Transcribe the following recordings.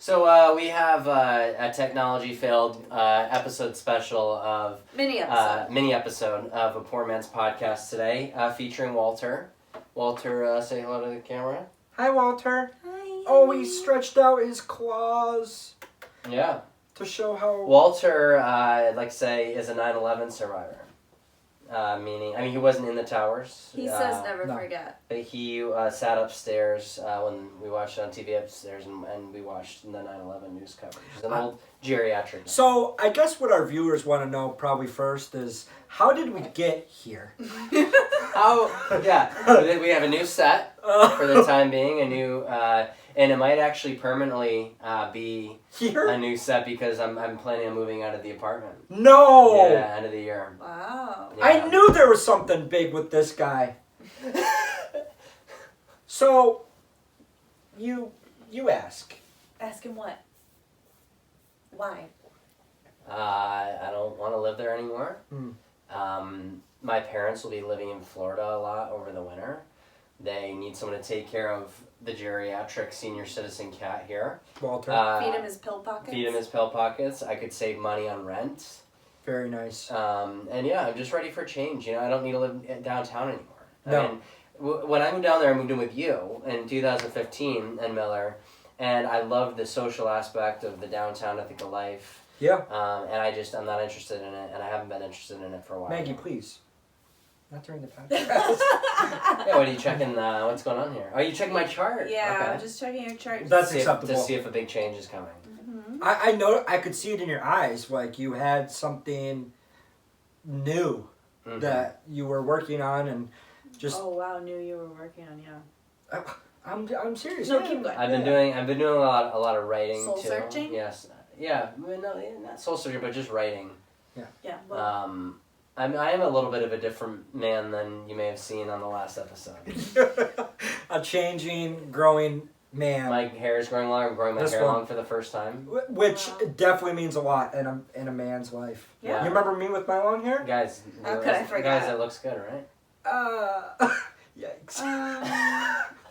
So we have a technology failed episode special of mini episode of a Poor Man's Podcast today, featuring Walter. Walter, say hello to the camera. Hi, Walter. Hi. Oh, he stretched out his claws. Yeah. To show how... Walter, I'd like to say, is a 9/11 survivor. Meaning, he wasn't in the towers. He says never forget. But he sat upstairs when we watched it on TV upstairs, and we watched the 9/11 news coverage. It's an old geriatric. So, I guess what our viewers want to know probably first is, how did we get here? We have a new set for the time being, a new... and it might actually permanently be here? A new set because I'm planning on moving out of the apartment. No! Yeah, end of the year. Wow. Yeah. I knew there was something big with this guy. So, you ask. Ask him what? Why? I don't want to live there anymore. My parents will be living in Florida a lot over the winter. They need someone to take care of the geriatric senior citizen cat here. Walter. Feed him his pill pockets. Feed him his pill pockets. I could save money on rent. Very nice. And yeah, I'm just ready for change. I don't need to live downtown anymore. No. When I moved down there, I moved in with you in 2015 and Miller, and I loved the social aspect of the downtown ethical life. Yeah. And I'm not interested in it, and I haven't been interested in it for a while. Maggie, please. Not during the podcast. Yeah, what are you checking? What's going on here? Oh, you checking my chart? Yeah, Okay. I'm just checking your chart. That's acceptable. To see if a big change is coming. Mm-hmm. I know, I could see it in your eyes, like you had something new that you were working on, and just... Oh wow, knew you were working on, yeah. I'm serious. No, yeah. keep going. I've been doing a lot of writing soul too. searching? Yes. Yeah, no, not soul searching, but just writing. Yeah. Well, I am a little bit of a different man than you may have seen on the last episode. A changing, growing man. My hair is growing long. I'm growing my hair long for the first time. Which definitely means a lot in a man's life. Yeah. You remember me with my long hair? Guys, how could I forget? Guys, that looks good, right? Yikes.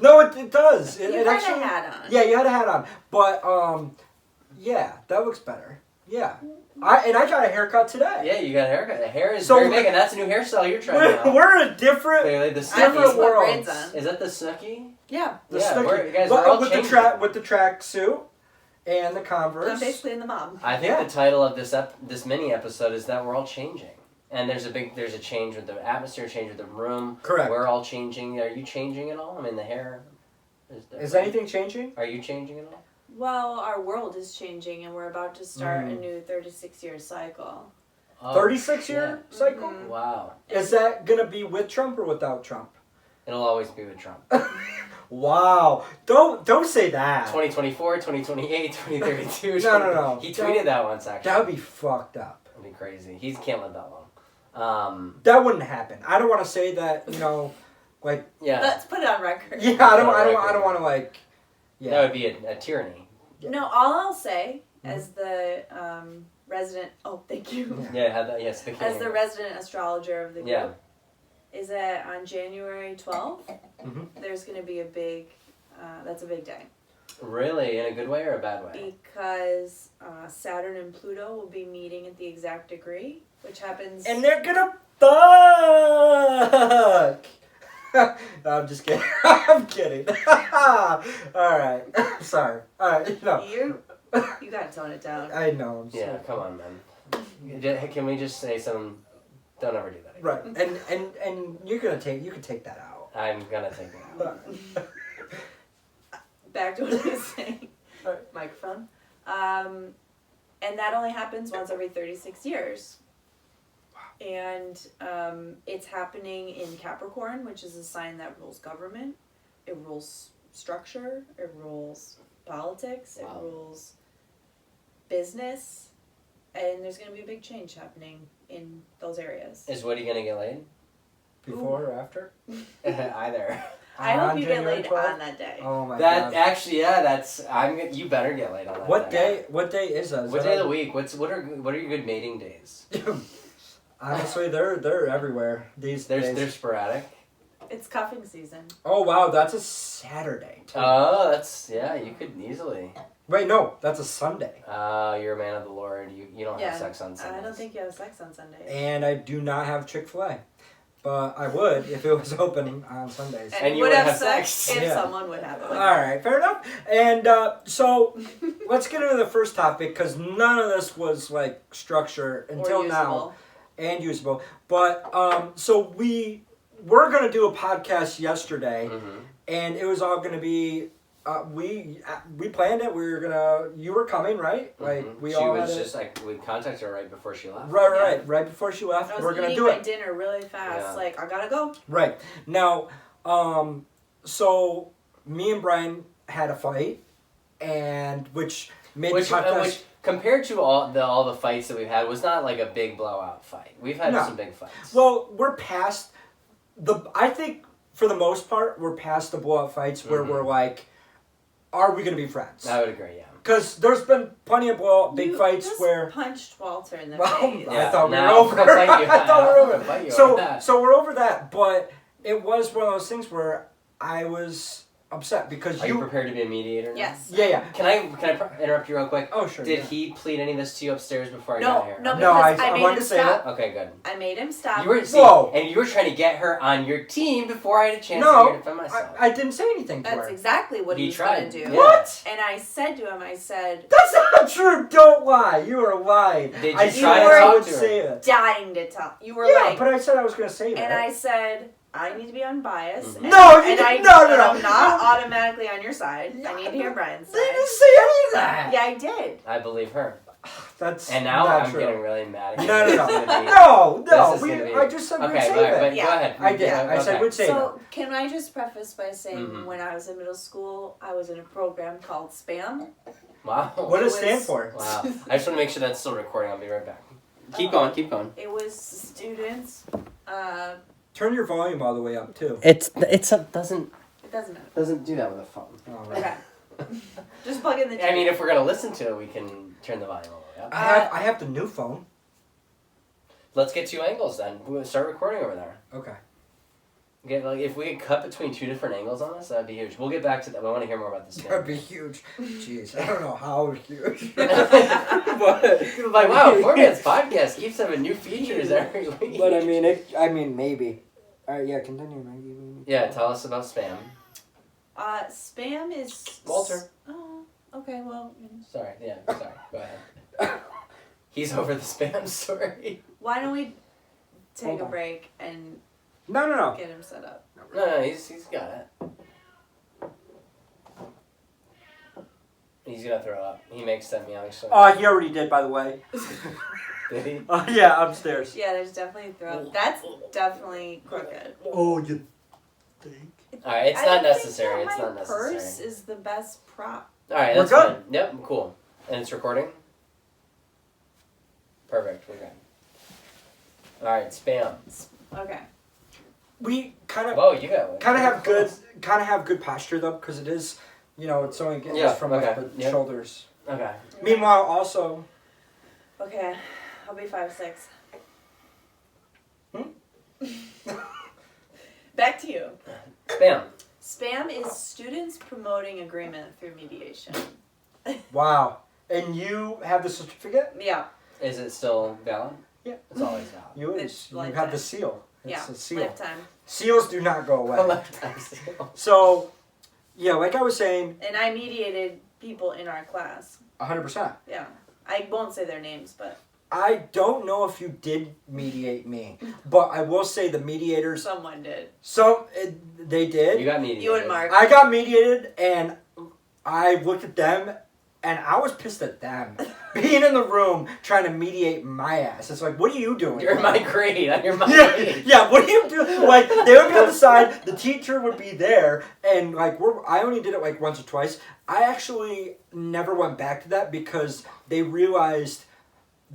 No, it does. You had a hat on. Yeah, you had a hat on. But, yeah, that looks better. Yeah. I got a haircut today. Yeah, you got a haircut. The hair is very big, and that's a new hairstyle you're trying out. We're in a different, Clearly, different world. Is that the Snooki? Yeah. The yeah, Snooki. we're all with changing. with the track suit and the Converse. I'm basically in the mom. I think the title of this mini episode is that we're all changing. And there's a change with the atmosphere, change with the room. Correct. We're all changing. Are you changing at all? The hair is anything changing? Are you changing at all? Well, our world is changing, and we're about to start a new 36-year cycle. 36-year cycle? Mm-hmm. Wow. Is that going to be with Trump or without Trump? It'll always be with Trump. Wow. Don't say that. 2024, 2028, 2032. No. He tweeted that once, actually. That would be fucked up. That'd be crazy. He can't live that long. That wouldn't happen. I don't want to say that, like... Yeah. Let's put it on record. Yeah, I don't want to, like... Yeah. That would be a tyranny. Yeah. No, all I'll say, as the resident... Oh, thank you. Yeah, yes. As the resident astrologer of the group. Yeah. Is that on January 12th, there's going to be a big... that's a big day. Really? In a good way or a bad way? Because Saturn and Pluto will be meeting at the exact degree, which happens... And they're gonna fuck! No, I'm just kidding. I'm kidding. Alright. Sorry. Alright, no. You gotta tone it down. I know. I'm Yeah, sorry. come on, man. Can we just say some... Don't ever do that again. Right. And you can take that out. I'm gonna take it out. Back to what I was saying. Right. Microphone. And that only happens once every 36 years. And it's happening in Capricorn, which is a sign that rules government. It rules structure. It rules politics. Wow. It rules business. And there's going to be a big change happening in those areas. Is Woody gonna get laid? Before or after? Either. I hope you get January laid 12th? on that day. Oh my That god. actually, yeah, you better get laid on that. What day is that? What day of the week? What are your good mating days? Honestly, they're everywhere these days. They're sporadic. It's cuffing season. Oh wow, that's a Saturday. Too. Oh, you could easily. Wait, no, that's a Sunday. You're a man of the Lord. You don't have sex on Sundays. I don't think you have sex on Sundays. And I do not have Chick-fil-A. But I would if it was open on Sundays. And you would have sex. if someone would have it. Alright, fair enough. And so, let's get into the first topic, because none of this was, like, structure until now. And usable. But, so we were going to do a podcast yesterday, and it was all going to be... we planned it. We were gonna. You were coming, right? Like we all. She was just like we contacted her right before she left. Right before she left. We're gonna do it. I was eating my dinner really fast. Yeah. Like I gotta go. Right now, so me and Brian had a fight, and which made the podcast. Which compared to all the fights that we've had was not like a big blowout fight. We've had some big fights. Well, we're past the. I think for the most part, we're past the blowout fights where we're like. Are we going to be friends? I would agree, yeah. Because there's been plenty of big fights just where... punched Walter in the face. Yeah, I thought we were over. I thought we were over. So we're over that, but it was one of those things where I was upset because Are you prepared to be a mediator now? Yes. Yeah. Can I interrupt you real quick? Oh, sure. Did he plead any of this to you upstairs before I got here? No, I wanted to say that. Okay, good. I made him stop. And you were trying to get her on your team before I had a chance to defend myself. I didn't say anything to her. That's exactly what he was trying to do. What? And I said to him, That's not true. Don't lie. You are lying. Did you try to talk to her? Say it. Dying to tell. You were but I said I was going to say that. And I said... I need to be unbiased. Mm-hmm. No, I'm not automatically on your side. I need to hear Brian's side. You didn't say any of that. Yeah, I did. I believe her. And now I'm getting really mad at you. No. I just said we'd say that. But go ahead. I did. I said we'd say that. So can I just preface by saying when I was in middle school, I was in a program called SPAM. Wow. What does it stand for? Wow. I just want to make sure that's still recording. I'll be right back. Keep going. It was students. Turn your volume all the way up too. It doesn't. It doesn't matter. Doesn't do that with a phone. Oh, right. Okay. Just plug in the. I mean, if we're gonna listen to it, we can turn the volume all the way up. I have the new phone. Let's get 2 angles then. We'll start recording over there. Okay. If we could cut between 2 different angles on this, that'd be huge. We'll get back to that. I want to hear more about this. That'd be huge. Jeez, I don't know how huge. Like, wow, Forman's podcast keeps having new features every week. But I mean, maybe. All right, yeah, continue, Maggie. Yeah, tell us about spam. Spam is... Walter. Oh, okay, well... Sorry, go ahead. He's over the spam story. Why don't we take a break and... No. Get him set up. No, he's got it. He's gonna throw up. He makes that meowing sound. He already did, by the way. Did he? Yeah, upstairs. Yeah, there's definitely throw up. That's definitely crooked. Oh, you think? Alright, it's not necessary. It's not necessary. My purse is the best prop. Alright, that's good. Fine. Yep, cool. And it's recording? Perfect, we're good. Alright, spam. Okay. We kind of have good posture though, because it is, it's only from the shoulders. Okay. Meanwhile, also. Okay, I'll be 5'6". Back to you. Spam. Spam is students promoting agreement through mediation. Wow. And you have the certificate? Yeah. Is it still valid? Yeah. It's always valid. You have the seal. It's a seal. Lifetime. Seals do not go away. A lifetime seal. So, yeah, like I was saying. And I mediated people in our class. 100%. Yeah. I won't say their names, but. I don't know if you did mediate me, but I will say the mediators. Someone did. They did. You got mediated. You and Mark. I got mediated, and I looked at them, and I was pissed at them. Being in the room trying to mediate my ass. It's like, what are you doing? You're in my grade. You're my grade. Yeah, what are you doing? Like, they would be on the side, the teacher would be there, and like, I only did it like once or twice. I actually never went back to that because they realized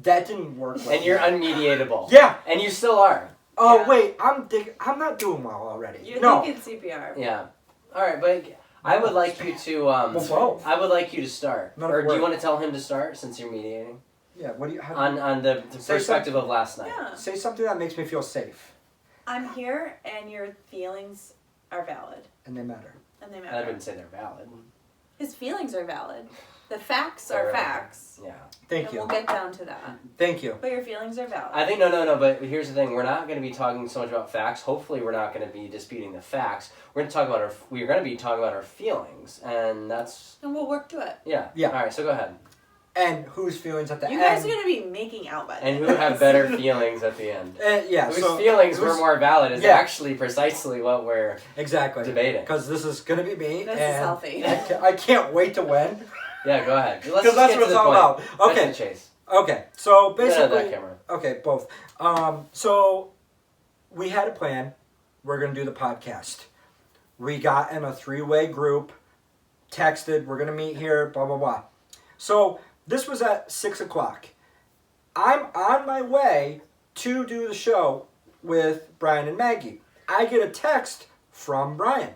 that didn't work. And you're unmediatable. Yeah. And you still are. Oh, yeah. Wait, I'm not doing well already. You're thinking CPR. Yeah. Alright, but I would like you to I would like you to start. Not or do you want to tell him to start since you're mediating? Yeah, what do you on the perspective of last night. Yeah. Say something that makes me feel safe. I'm here, and your feelings are valid. And they matter. And they I matter. wouldn't say they're valid. His feelings are valid. The facts are facts. Yeah. Thank and you. We'll get down to that. Thank you. But your feelings are valid. I think no. But here's the thing: we're not going to be talking so much about facts. Hopefully, we're not going to be disputing the facts. We're going to talk about we're going to be talking about our feelings, and that's. And we'll work to it. Yeah. Yeah. All right. So go ahead. And whose feelings at the end? You guys are going to be making out by the And end who of have this. better feelings at the end? Yeah. Whose So feelings were more valid is yeah. actually precisely what we're exactly debating. because this is gonna be me. This is and healthy. I can't wait to win. Yeah. Go ahead. Let's Because just that's get what to it's the all point. about. Cut to Okay. the chase. Okay. So No, basically. that camera. Okay, both. So we had a plan. We're gonna do the podcast. We got in a 3-way group, texted, we're gonna meet here, blah blah blah. So this was at 6:00. I'm on my way to do the show with Brian and Maggie. I get a text from Brian.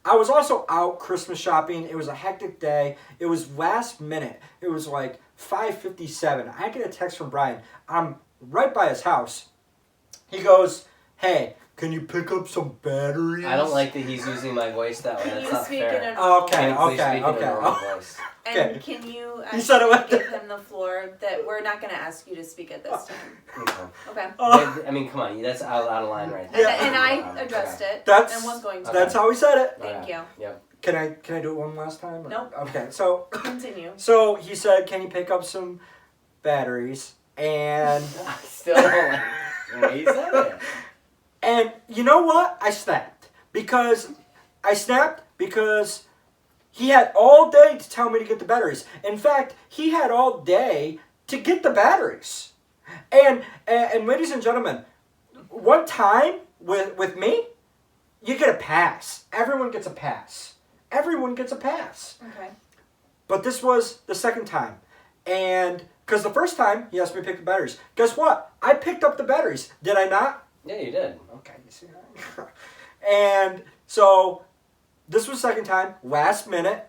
I was also out Christmas shopping. It was a hectic day. It was last minute. It was like 5:57. I get a text from Brian. I'm right by his house. He goes, "Hey, can you pick up some batteries?" I don't like that he's using my voice that way. Can That's you not speak fair. in a normal Okay, Can you please okay, speak in a okay. normal voice? And Okay. can you You said it actually like give him the floor that we're not going to ask you to speak at this time? Okay. Okay. Oh, I mean, come on. That's out of line right there. Yeah. And I addressed it That's- and was going to. Okay. that's how he said it. Thank you. Yep. Can I do it one last time? or- Nope. Okay, so Continue. so he said, "Can you pick up some batteries?" And I still don't like the way he said it. and you know what? I snapped because he had all day to tell me to get the batteries. In fact, he had all day to get the batteries. And ladies and gentlemen, one time with me, you get a pass. Everyone gets a pass. Everyone gets a pass. Okay. But this was the second time. And because the first time he asked me to pick the batteries. Guess what? I picked up the batteries. Did I not? Yeah, you did. Okay, you see that? And so this was the second time, last minute,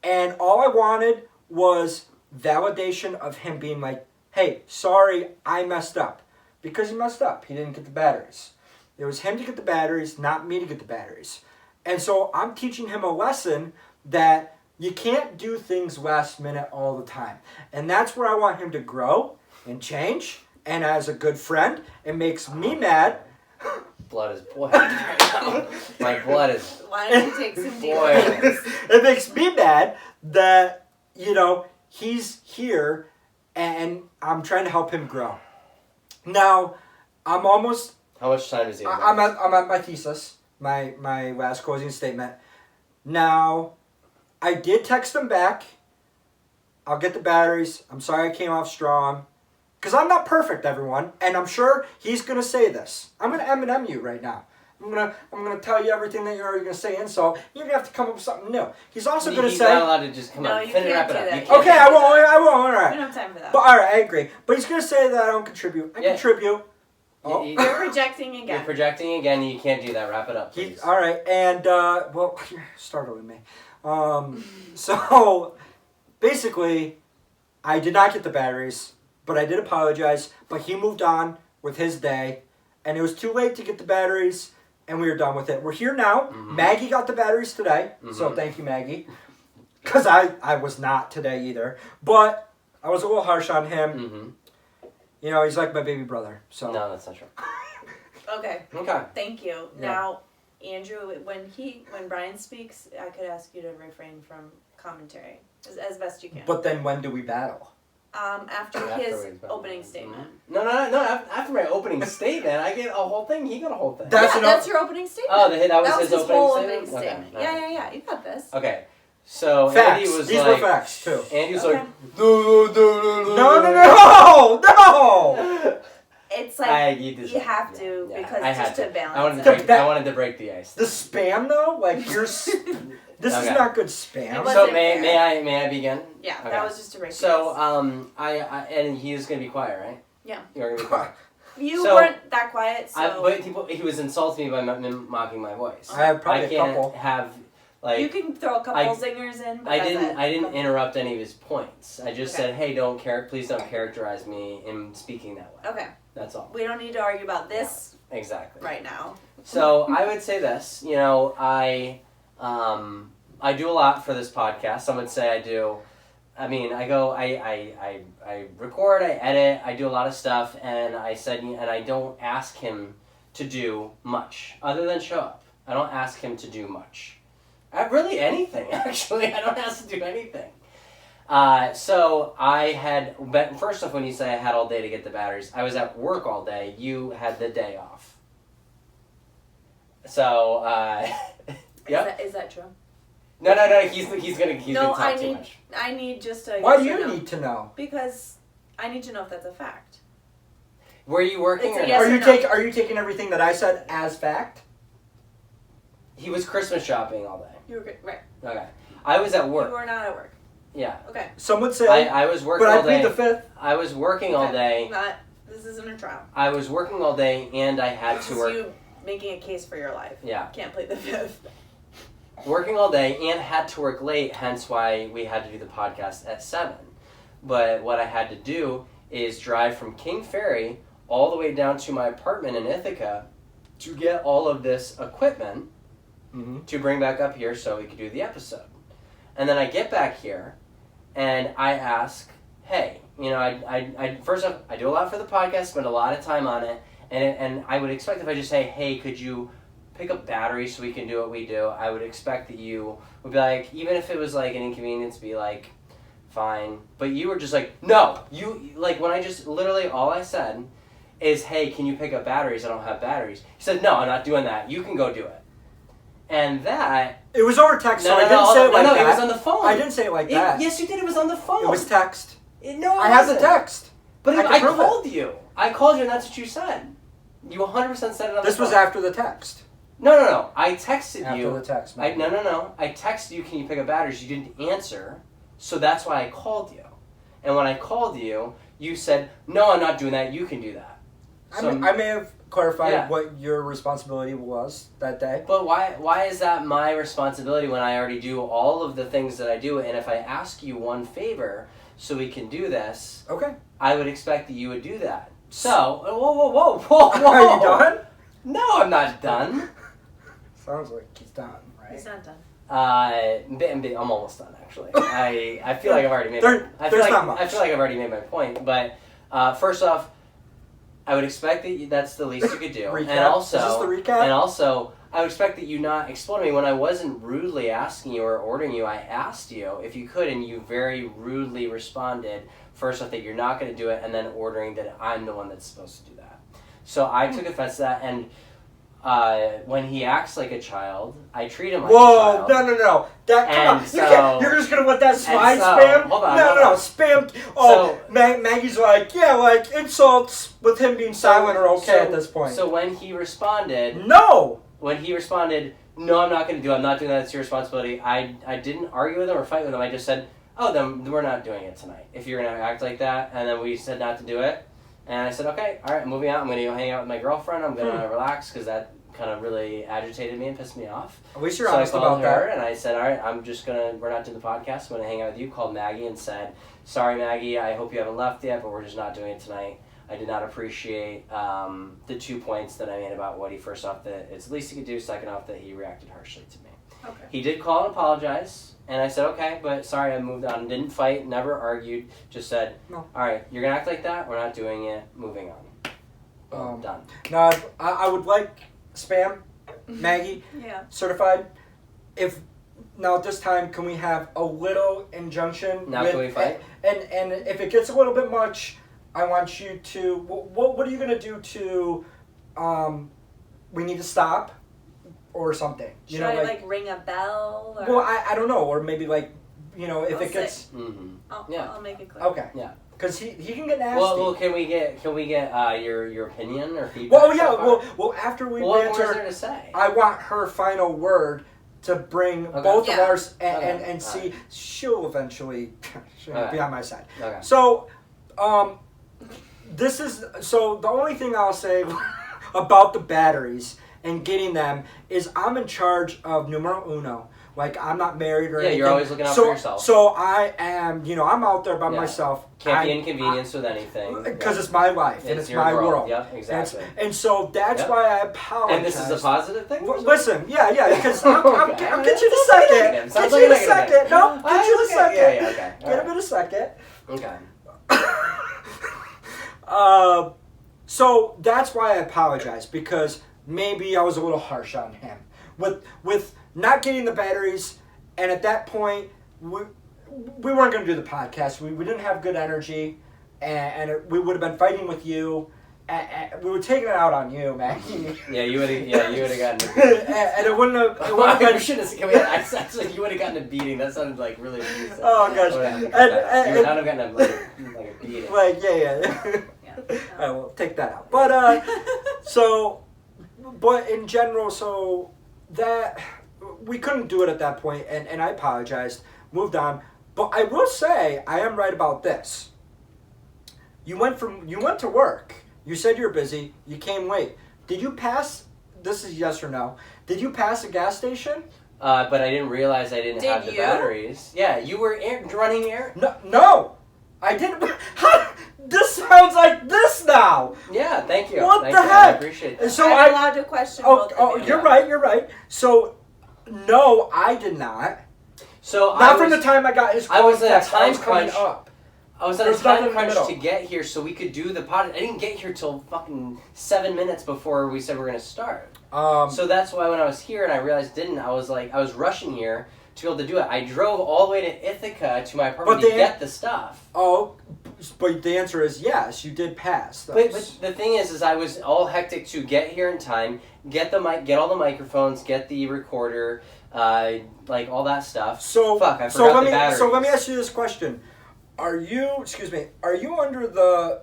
and all I wanted was validation of him being like, "Hey, sorry, I messed up." Because he messed up. He didn't get the batteries. It was him to get the batteries, not me to get the batteries. And so I'm teaching him a lesson that you can't do things last minute all the time. And that's where I want him to grow and change. And as a good friend, it makes me mad. Blood is boiling right now. My blood is Why don't you take some deep boiling. breaths? It makes me mad that, he's here and I'm trying to help him grow. Now, I'm almost, How much time does he have? I'm at my thesis, my last closing statement. Now, I did text him back. I'll get the batteries. I'm sorry I came off strong. Because I'm not perfect, everyone. And I'm sure he's going to say this. I'm going to M&M you right now. I'm gonna tell you everything that you're already going to say insult. You're going to have to come up with something new. He's also going to He's say... not allowed to just come No, on. you Finish, can't wrap it do up. that. You can't Okay, do I that. won't, all We right. don't have time for that. But alright, I agree. But he's going to say that I don't contribute. I Yeah. contribute. Oh. You're projecting You're again. projecting again. You can't do that. Wrap it up, please. Alright, and, well, you're startling me. So, basically, I did not get the batteries, but I did apologize. But he moved on with his day, and it was too late to get the batteries, and we were done with it. We're here now. Mhm. Maggie got the batteries today, so Mhm. thank you, Maggie. Because I was not today either. But I was a little harsh on him. Mm-hmm. He's like my baby brother. So No, that's not true. Okay. Okay. Thank you. Yeah. Now, Andrew, when Brian speaks, I could ask you to refrain from commentary as best you can. But then when do we battle? After his Afterwards, but- opening statement. No. After my opening statement, I get a whole thing. He got a whole thing. That's Yeah, an that's your opening statement. Oh, that was his his opening whole statement? opening Okay, statement. alright. Yeah. You got this. Okay. So Facts. Andy was These like, were facts too. Andy was Okay. like, No. It's like you you have to because I had just to balance I wanted it. to break, I wanted to break the ice. The spam though, like this is Okay. not good It spam. was- So wasn't may fair. may I begin? Yeah, Okay. that was just to break So the ice. I and he's gonna be quiet, right? Yeah. You're gonna be quiet. You so- weren't that quiet, so But he was insulting me by mocking my voice. I have probably I a can't couple. have like you can throw a couple zingers in. But I that's didn't it. I didn't interrupt any of his points. I just Okay. said, hey, please don't characterize me in speaking that way. Okay, That's all. we don't need to argue about this Exactly. right now. So I would say this. I do a lot for this podcast. Some would say I do. I mean, I record, I edit, I do a lot of stuff, and I don't ask him to do much other than show up. I don't ask him to do much. Really anything, actually. I don't ask to do anything. So I had, but first off, when you say I had all day to get the batteries, I was at work all day. You had the day off. So, yep. Is that true? No, he's gonna talk too much. I need just a. Why do you need to know? Because I need to know if that's a fact. Were you working or yes not? Are you taking everything that I said as fact? He was Christmas shopping all day. You were good, right? Okay. I was at work. You were not at work. Yeah. Okay. Some would say. I was working but all I plead day. the fifth. I was working all day. This isn't a trial. I was working all day, and I had to work. This is you making a case for your life. Yeah. Can't play the fifth. Working all day and had to work late, hence why we had to do the podcast at 7. But what I had to do is drive from King Ferry all the way down to my apartment in Ithaca to get all of this equipment to bring back up here so we could do the episode. And then I get back here and I ask, hey, I first off, I do a lot for the podcast, spend a lot of time on it, and I would expect if I just say, hey, could you pick up batteries so we can do what we do, I would expect that you would be like, even if it was like an inconvenience, be like, fine. But you were just like, no, when I just, literally all I said is, hey, can you pick up batteries? I don't have batteries. He said, no, I'm not doing that. You can go do it. And that... It was over text, so I didn't say it like that. No, it was on the phone. I didn't say it like that. Yes, you did. It was on the phone. It was text. I have the text. But I prove called you. I called you and that's what you said. You 100% said it on the phone. This was after the text. No. I texted you. After the text. No. I texted you, can you pick up batteries? You didn't answer, so that's why I called you. And when I called you, you said, no, I'm not doing that. You can do that. So, I may have clarified what your responsibility was that day. But why is that my responsibility when I already do all of the things that I do? And if I ask you one favor so we can do this, okay, I would expect that you would do that. So, whoa. Are you done? No, I'm not done. Sounds like he's done, right? He's not done. I'm almost done actually. I feel like I've already made. I feel like I've already made my point. But first off, I would expect that that's the least you could do, recap? And also, is this the recap? And also, I would expect that you not explode me when I wasn't rudely asking you or ordering you. I asked you if you could, and you very rudely responded. First off, that you're not going to do it, and then ordering that I'm the one that's supposed to do that. So I took offense to that, and when he acts like a child, I treat him like a child. No. Come on. You're just going to let that slide, spam? Hold on. No, spam. Oh, so, Maggie's like, insults with him being silent are okay at this point. So when he responded... No! When he responded, no, I'm not going to do it. I'm not doing that. It's your responsibility. I didn't argue with him or fight with him. I just said, oh, then we're not doing it tonight. If you're going to act like that. And then we said not to do it. And I said, okay, all right, I'm moving out. I'm going to go hang out with my girlfriend. I'm going to relax because that kind of really agitated me and pissed me off. At least you're honest about that. So I called her and I said, all right, we're not doing the podcast. I'm going to hang out with you. Called Maggie and said, sorry, Maggie, I hope you haven't left yet, but we're just not doing it tonight. I did not appreciate the 2 points that I made about Woody. First off, that it's the least he could do. Second off, that he reacted harshly to me. Okay. He did call and apologize. And I said, okay, but sorry, I moved on. Didn't fight, never argued. Just said, no. All right, you're going to act like that. We're not doing it. Moving on. Done. Now, I would like Spam, Maggie, certified. Now at this time, can we have a little injunction? Now can we fight? And if it gets a little bit much, I want you to... What are you going to do to... we need to stop? Or something. Should I ring a bell? Or? Well, I don't know. Or maybe if it gets... Mm-hmm. I'll make it clear. Okay. Yeah. Because he can get nasty. Well, can we get your opinion or feedback? Well, yeah. Well, after we what banter, was there to say? I want her final word to bring both of ours and see. She'll eventually be on my side. Okay. So, the only thing I'll say about the batteries and getting them is I'm in charge of numero uno. Like, I'm not married or anything. Yeah, you're always looking out for yourself. So I am, I'm out there by myself. Can't be inconvenienced with anything. Because it's my life and it's your my world. Yep, exactly. And so that's why I apologize. And this is a positive thing? Listen, yeah, because I'll get you in a second. Sounds Get you in a second. No, get you in a second. Yeah, okay. Get him in a second. Okay. So that's why I apologize, because maybe I was a little harsh on him with not getting the batteries, and at that point we weren't going to do the podcast. We didn't have good energy, and we would have been fighting with you. We were taking it out on you, Maggie. Yeah, you would have gotten. And it wouldn't have. It wouldn't have been. Actually, you would have gotten a beating. That sounded like really abusive. Oh gosh. You would not have gotten a beating. Like yeah. All right, well, take that out. But but in general, so that we couldn't do it at that point, and I apologized, moved on. But I will say I am right about this. You went to work. You said you're busy. You came late. Did you pass? This is yes or no. Did you pass a gas station? But I didn't realize I didn't have the batteries. Yeah, you were running air. No, I didn't. This sounds like this now. Yeah, thank you. What the heck? I appreciate that. So I'm allowed to question. You're right. So, no, I did not. So not from the time I got his. I was at a time crunch. I was at a time crunch to get here so we could do the pod. I didn't get here till fucking 7 minutes before we said we were gonna start. So that's why when I was here and I realized I was rushing here to be able to do it. I drove all the way to Ithaca to my apartment to get the stuff. Oh, but the answer is yes, you did pass. But the thing is I was all hectic to get here in time, get all the microphones, get the recorder, like all that stuff. So I forgot the batteries. So let me ask you this question: Are you under the?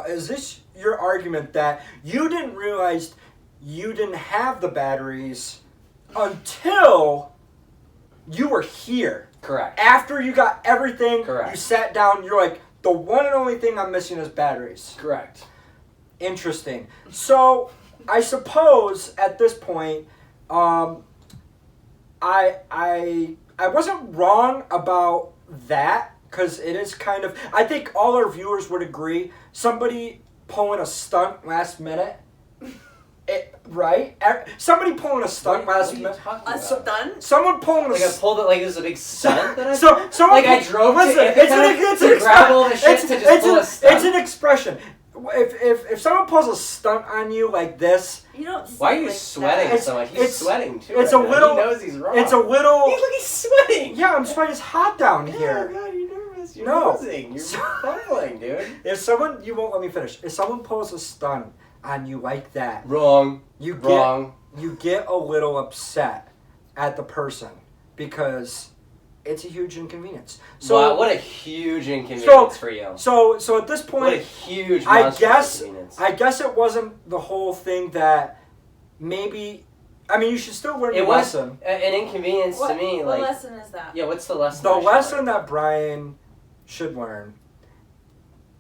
Is this your argument that you didn't realize you didn't have the batteries until you were here? Correct. After you got everything, correct, you sat down, you're like, the one and only thing I'm missing is batteries. Correct. Interesting. So, I suppose at this point, I wasn't wrong about that, because it is kind of, I think all our viewers would agree, somebody pulling a stunt last minute, right? Somebody pulling a stunt last minute. A stunt? Someone pulling I pulled it like it was a big stunt that I I drove to grab all the shit to just pull a stunt. It's an expression. If someone pulls a stunt on you like this, you don't. Why are you sweating so much? He's sweating too. It's a little. He knows he's wrong. It's a little. He's sweating. Yeah, I'm sweating. It's hot down here. God, you're nervous. You're losing. You're fumbling, dude. If someone, you won't let me finish. If someone pulls a stunt on you like that, wrong. You get a little upset at the person because it's a huge inconvenience. So wow, what a huge inconvenience for you. So at this point, what a huge inconvenience. I guess it wasn't the whole thing that maybe. I mean, you should still learn the lesson. An inconvenience to me. What lesson is that? Yeah, what's the lesson? The lesson that Brian should learn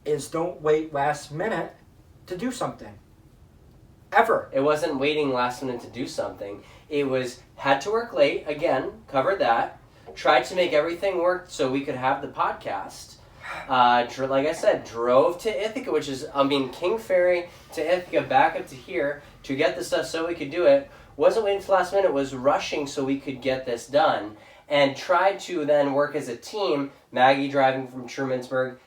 is don't wait last minute to do something. Ever. It wasn't waiting last minute to do something. It was had to work late. Again, covered that. Tried to make everything work so we could have the podcast. Like I said, drove to Ithaca, which is, King Ferry to Ithaca, back up to here to get the stuff so we could do it. Wasn't waiting till last minute. Was rushing so we could get this done. And tried to then work as a team. Maggie driving from Trumansburg.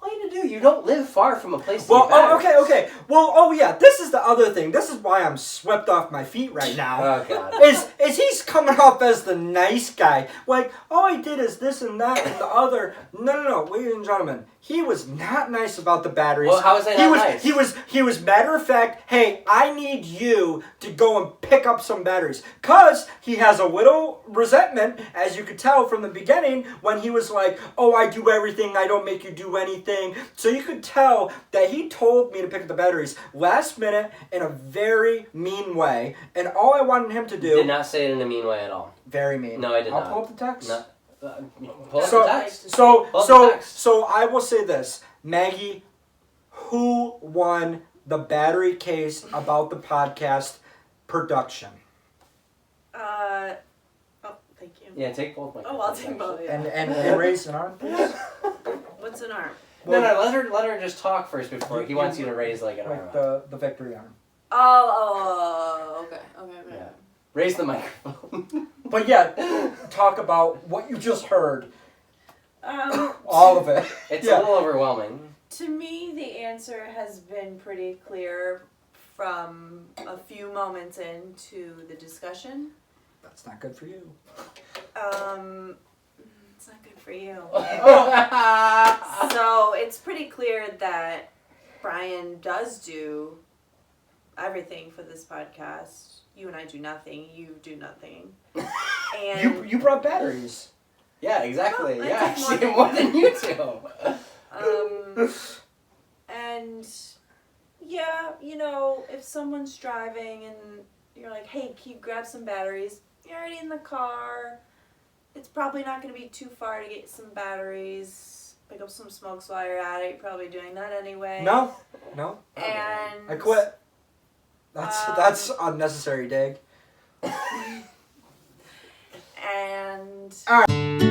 All you to do, you don't live far from a place to get batteries. Okay. Well, yeah, this is the other thing. This is why I'm swept off my feet right now. Oh, God. Is he's coming off as the nice guy. Like, all I did is this and that and the other. No, ladies and gentlemen. He was not nice about the batteries. Well, how was I not nice? He was matter of fact, hey, I need you to go and pick up some batteries. Because he has a little resentment, as you could tell from the beginning, when he was like, oh, I do everything, I don't make you do anything. So you could tell that he told me to pick up the batteries last minute in a very mean way. And all I wanted him to do... Did not say it in a mean way at all. Very mean. No, I did not. I'll pull up the text. No. Pull up the text. So I will say this, Maggie, who won the battery case about the podcast production? Oh, thank you. Yeah, take both my. Oh, I'll take both. Yeah. And raise an arm, please. What's an arm? No, let her just talk first before he wants you to raise like an arm. Like the victory arm. Oh, okay. Yeah. Raise the microphone. But yeah, talk about what you just heard. All of it. It's a little overwhelming. To me, the answer has been pretty clear from a few moments into the discussion. That's not good for you. It's not good for you. So it's pretty clear that Brian does do everything for this podcast. You and I do nothing. You do nothing. And you brought batteries. Yeah, exactly. Well, yeah, actually more than you do. And yeah, you know, if someone's driving and you're like, hey, can you grab some batteries? You're already in the car. It's probably not going to be too far to get some batteries. Pick up some smokes while you're at it. You're probably doing that anyway. No. And I quit. That's unnecessary, Dig. And All right.